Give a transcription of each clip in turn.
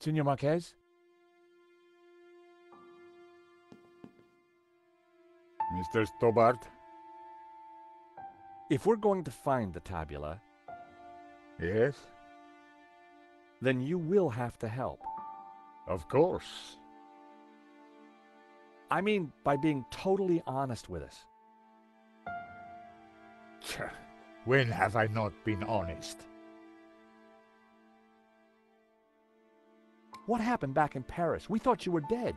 Senor Marquez? Mr. Stobart? If we're going to find the tabula, Yes? then you will have to help. Of course. I mean, by being totally honest with us. When have I not been honest? What happened back in Paris? We thought you were dead.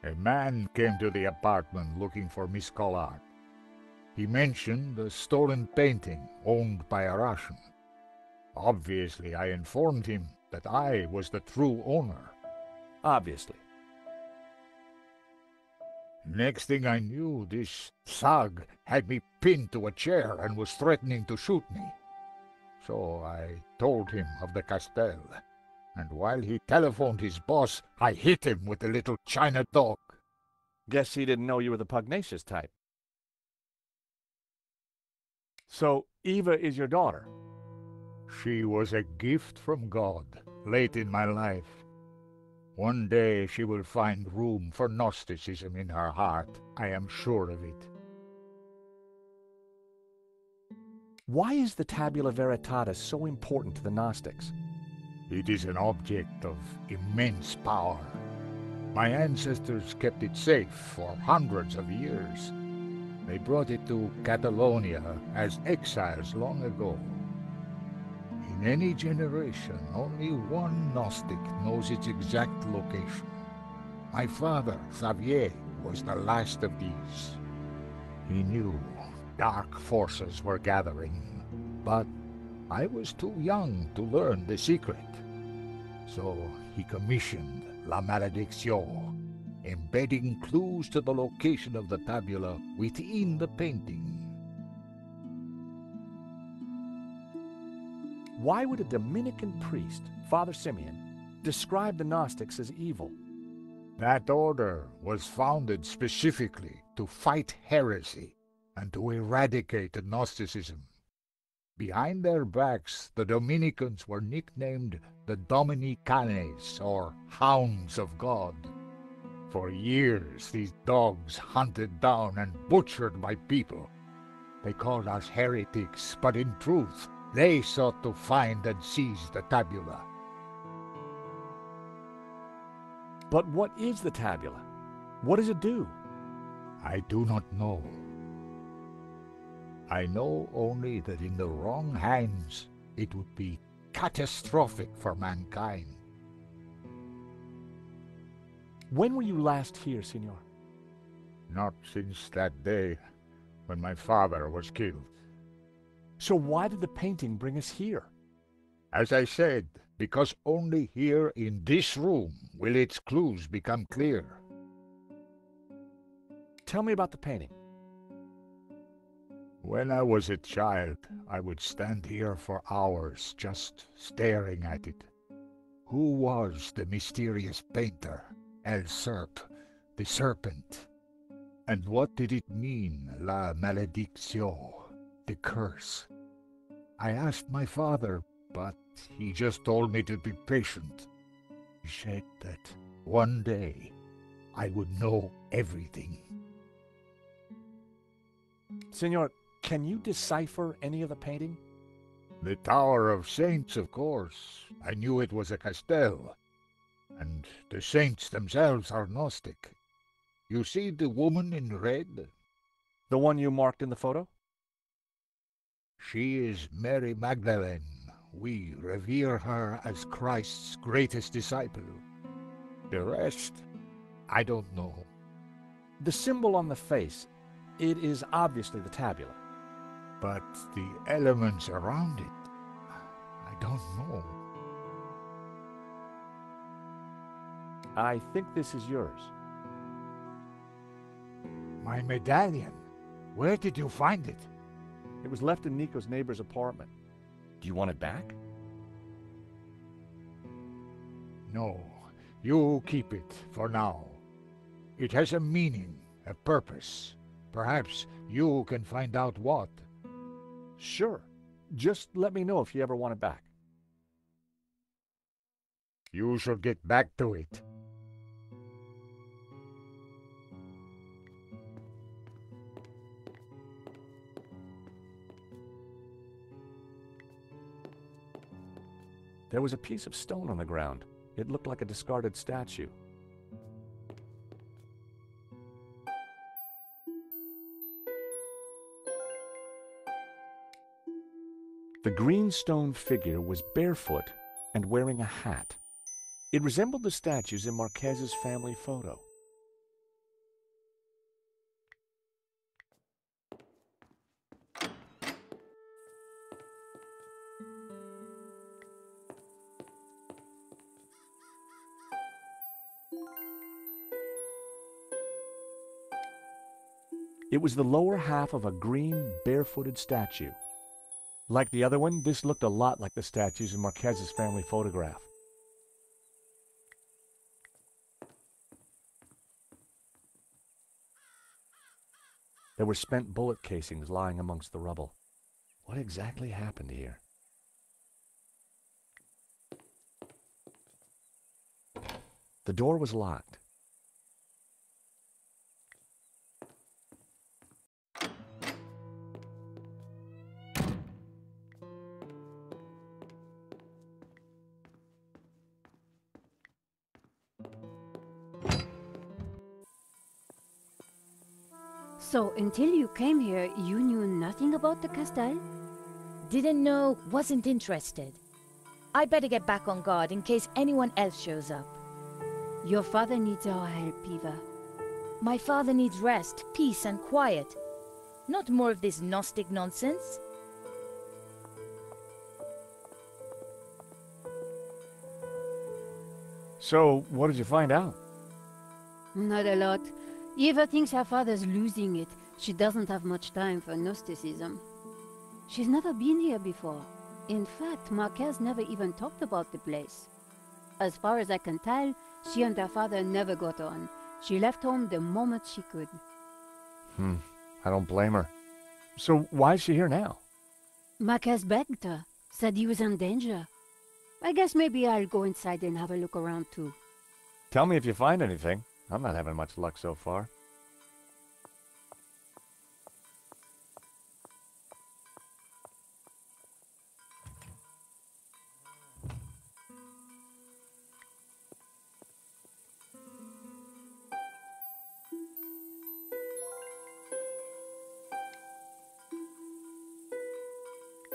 A man came to the apartment looking for Miss Collard. He mentioned a stolen painting owned by a Russian. Obviously, I informed him that I was the true owner. Obviously. Next thing I knew, this thug had me pinned to a chair and was threatening to shoot me. So I told him of the Castel, and while he telephoned his boss, I hit him with a little China dog. Guess he didn't know you were the pugnacious type. So, Eva is your daughter? She was a gift from God, late in my life. One day she will find room for Gnosticism in her heart. I am sure of it. Why is the Tabula Veritatis so important to the Gnostics? It is an object of immense power. My ancestors kept it safe for hundreds of years. They brought it to Catalonia as exiles long ago. In any generation, only one Gnostic knows its exact location. My father, Xavier, was the last of these. He knew dark forces were gathering, but I was too young to learn the secret. So he commissioned La Malédiction, embedding clues to the location of the tabula within the painting. Why would a Dominican priest, Father Simeon, describe the Gnostics as evil? That order was founded specifically to fight heresy and to eradicate Gnosticism. Behind their backs, the Dominicans were nicknamed the Dominicanes, or Hounds of God. For years, these dogs hunted down and butchered my people. They called us heretics, but in truth, they sought to find and seize the tabula. But what is the tabula? What does it do? I do not know. I know only that in the wrong hands, it would be catastrophic for mankind. When were you last here, Senor? Not since that day when my father was killed. So why did the painting bring us here? As I said, because only here in this room will its clues become clear. Tell me about the painting. When I was a child, I would stand here for hours just staring at it. Who was the mysterious painter, El the Serpent? And what did it mean, La Malédiction, the curse? I asked my father, but he just told me to be patient. He said that one day I would know everything. Senor, can you decipher any of the painting? The Tower of Saints, of course. I knew it was a Castel. And the saints themselves are Gnostic. You see the woman in red? The one you marked in the photo? She is Mary Magdalene. We revere her as Christ's greatest disciple. The rest, I don't know. The symbol on the face, it is obviously the tabula. But the elements around it, I don't know. I think this is yours. My medallion. Where did you find it? It was left in Nico's neighbor's apartment. Do you want it back? No, you keep it for now. It has a meaning, a purpose. Perhaps you can find out what. Sure. Just let me know if you ever want it back. You should get back to it. There was a piece of stone on the ground. It looked like a discarded statue. The green stone figure was barefoot and wearing a hat. It resembled the statues in Marquez's family photo. It was the lower half of a green, barefooted statue. Like the other one, this looked a lot like the statues in Marquez's family photograph. There were spent bullet casings lying amongst the rubble. What exactly happened here? The door was locked. So, until you came here, you knew nothing about the castle? Didn't know, wasn't interested. I better get back on guard in case anyone else shows up. Your father needs our help, Eva. My father needs rest, peace, and quiet. Not more of this Gnostic nonsense. So, what did you find out? Not a lot. Eva thinks her father's losing it. She doesn't have much time for Gnosticism. She's never been here before. In fact, Marquez never even talked about the place. As far as I can tell, she and her father never got on. She left home the moment she could. I don't blame her. So why is she here now? Marquez begged her, said he was in danger. I guess maybe I'll go inside and have a look around too. Tell me if you find anything. I'm not having much luck so far.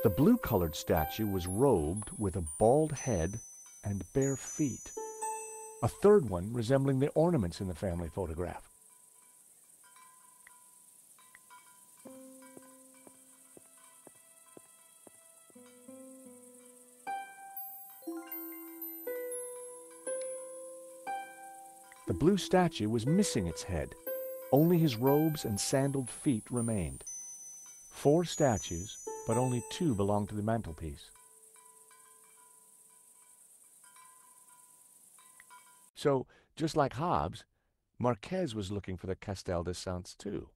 The blue-colored statue was robed with a bald head and bare feet. A third one resembling the ornaments in the family photograph. The blue statue was missing its head. Only his robes and sandaled feet remained. 4 statues, but only 2 belonged to the mantelpiece. So, just like Hobbes, Marquez was looking for the Castel de Saints too.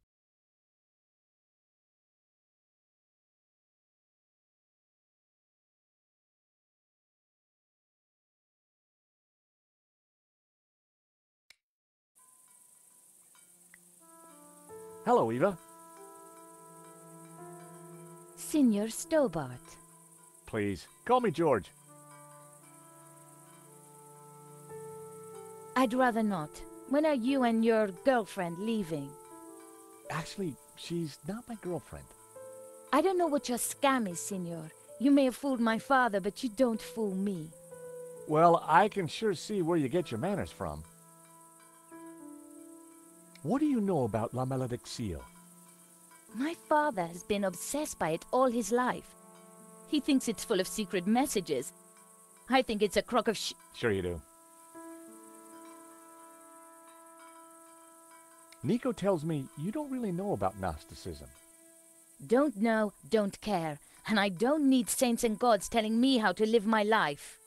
Hello, Eva. Signor Stobart. Please, call me George. I'd rather not. When are you and your girlfriend leaving? Actually, she's not my girlfriend. I don't know what your scam is, Signor. You may have fooled my father, but you don't fool me. Well, I can sure see where you get your manners from. What do you know about La Malediccio? My father has been obsessed by it all his life. He thinks it's full of secret messages. I think it's a crock of Sure you do. Nico tells me you don't really know about Gnosticism. Don't know, don't care. And I don't need saints and gods telling me how to live my life.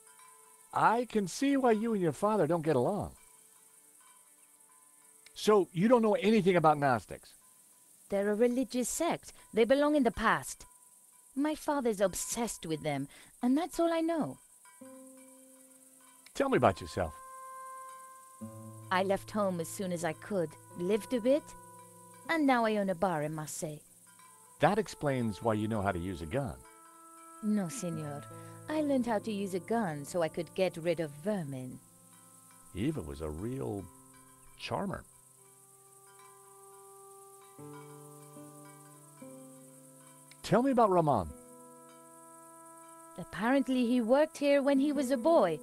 I can see why you and your father don't get along. So, you don't know anything about Gnostics? They're a religious sect. They belong in the past. My father's obsessed with them, and that's all I know. Tell me about yourself. I left home as soon as I could, lived a bit, and now I own a bar in Marseille. That explains why you know how to use a gun. No, senor. I learned how to use a gun so I could get rid of vermin. Eva was a real charmer. Tell me about Ramon. Apparently he worked here when he was a boy.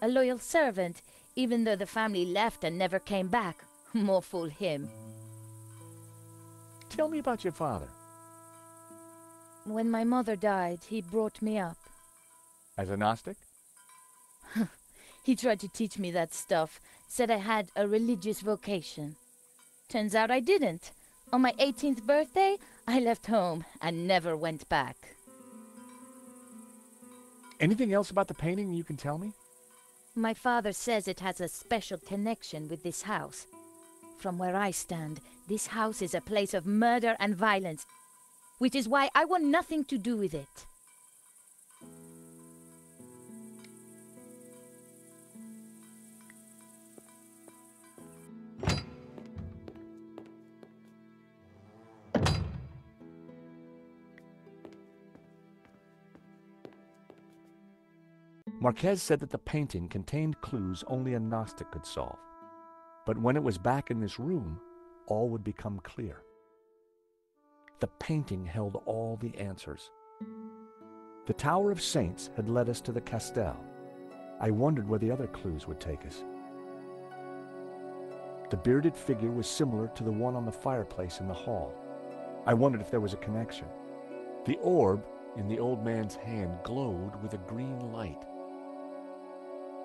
A loyal servant, even though the family left and never came back. More fool him. Tell me about your father. When my mother died, he brought me up. As a Gnostic? He tried to teach me that stuff, said I had a religious vocation. Turns out I didn't. On my 18th birthday, I left home and never went back. Anything else about the painting you can tell me? My father says it has a special connection with this house. From where I stand, this house is a place of murder and violence, which is why I want nothing to do with it. Marquez said that the painting contained clues only a Gnostic could solve. But when it was back in this room, all would become clear. The painting held all the answers. The Tower of Saints had led us to the Castel. I wondered where the other clues would take us. The bearded figure was similar to the one on the fireplace in the hall. I wondered if there was a connection. The orb in the old man's hand glowed with a green light.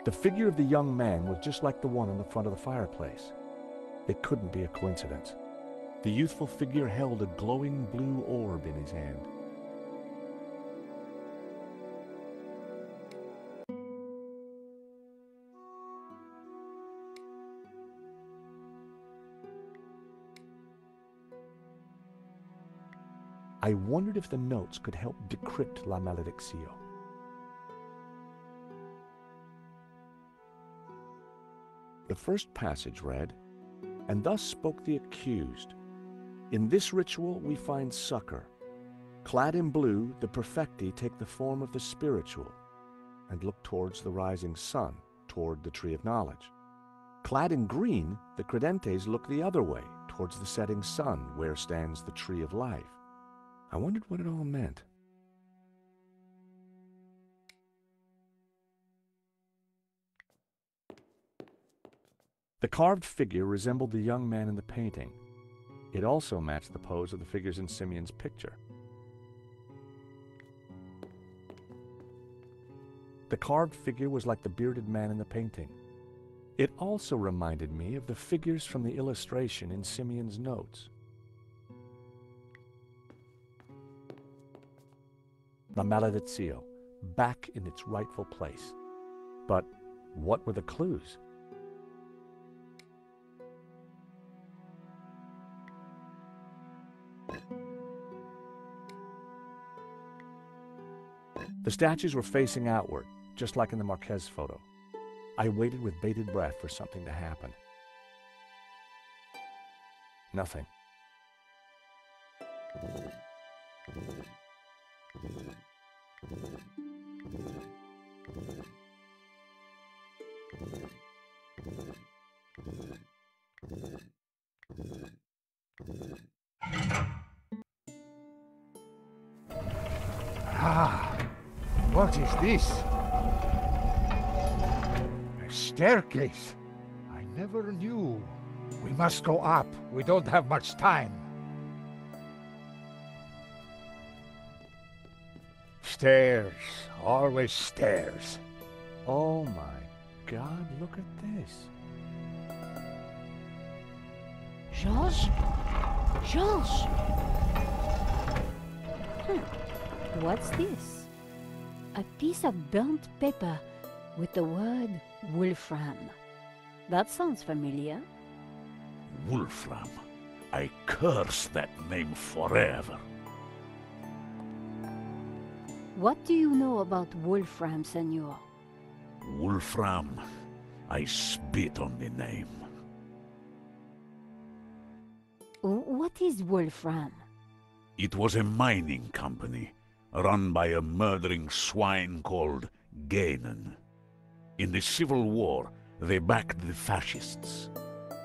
The figure of the young man was just like the one on the front of the fireplace. It couldn't be a coincidence. The youthful figure held a glowing blue orb in his hand. I wondered if the notes could help decrypt La Malediccio. The first passage read, "And thus spoke the accused. In this ritual we find succor. Clad in blue, the perfecti take the form of the spiritual and look towards the rising sun, toward the tree of knowledge. Clad in green, the credentes look the other way, towards the setting sun, where stands the tree of life." I wondered what it all meant. The carved figure resembled the young man in the painting. It also matched the pose of the figures in Simeon's picture. The carved figure was like the bearded man in the painting. It also reminded me of the figures from the illustration in Simeon's notes. La Malediccio, back in its rightful place. But what were the clues? The statues were facing outward, just like in the Marquez photo. I waited with bated breath for something to happen. Nothing. Ah, what is this? A staircase. I never knew. We must go up. We don't have much time. Stairs. Always stairs. Oh my God, look at this. Georges? Georges! What's this? A piece of burnt paper with the word Wolfram. That sounds familiar. Wolfram. I curse that name forever. What do you know about Wolfram, senor? Wolfram, I spit on the name. What is Wolfram? It was a mining company, run by a murdering swine called Ganon. In the Civil War, they backed the fascists.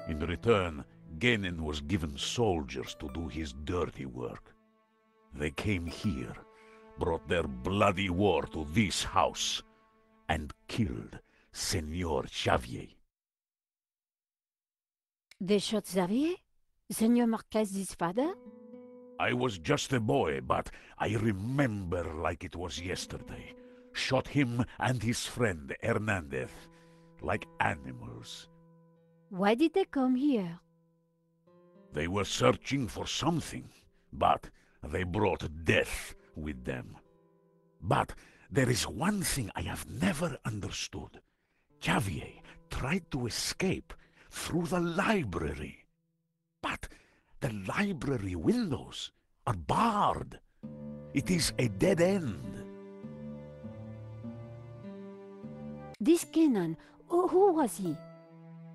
In return, Ganon was given soldiers to do his dirty work. They came here, brought their bloody war to this house, and killed Senor Xavier. They shot Xavier? Senor Marquez's father? I was just a boy, but I remember like it was yesterday. Shot him and his friend Hernandez, like animals. Why did they come here? They were searching for something, but they brought death with them. But there is one thing I have never understood. Xavier tried to escape through the library. But the library windows are barred. It is a dead end. This Kenan, who was he?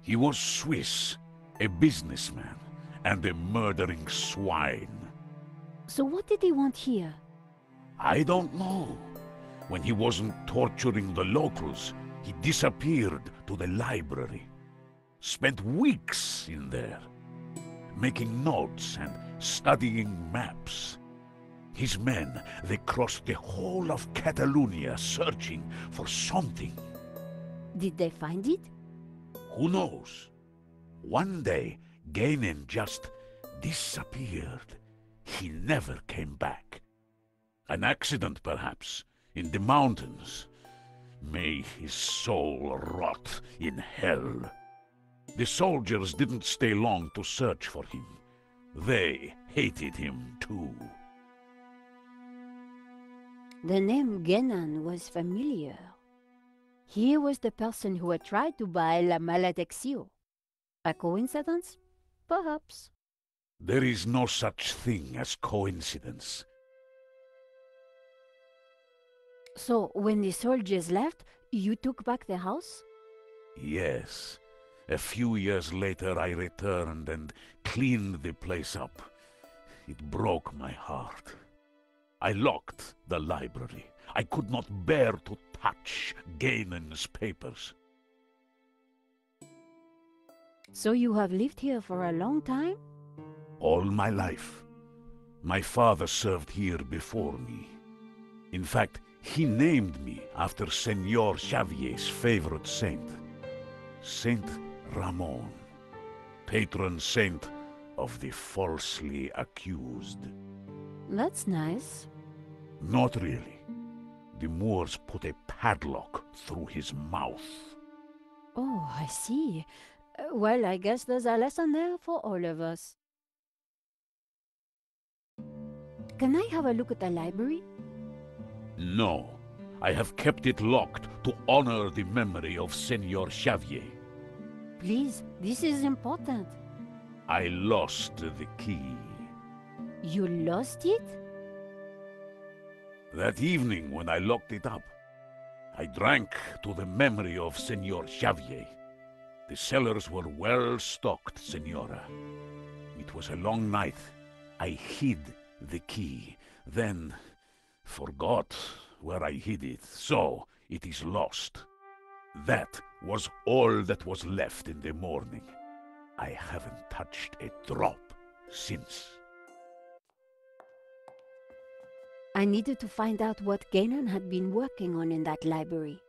He was Swiss, a businessman, and a murdering swine. So what did he want here? I don't know. When he wasn't torturing the locals, he disappeared to the library. Spent weeks in there, making notes and studying maps. His men, they crossed the whole of Catalonia searching for something. Did they find it? Who knows? One day, Ganon just disappeared. He never came back. An accident, perhaps, in the mountains. May his soul rot in hell. The soldiers didn't stay long to search for him. They hated him too. The name Genan was familiar. He was the person who had tried to buy La Maledicción. A coincidence? Perhaps. There is no such thing as coincidence. So, when the soldiers left, you took back the house? Yes. A few years later I returned and cleaned the place up. It broke my heart. I locked the library. I could not bear to touch Ganon's papers. So you have lived here for a long time? All my life. My father served here before me. In fact, he named me after Senor Xavier's favorite saint, Saint Ramon, patron saint of the falsely accused. That's nice. Not really. The Moors put a padlock through his mouth. Oh, I see. Well, I guess there's a lesson there for all of us. Can I have a look at the library? No, I have kept it locked to honor the memory of Senor Xavier. Please, this is important. I lost the key. You lost it? That evening when I locked it up, I drank to the memory of Senor Xavier. The cellars were well stocked, Senora. It was a long night. I hid the key, then forgot where I hid it, so it is lost. That was all that was left in the morning. I haven't touched a drop since. I needed to find out what Ganon had been working on in that library.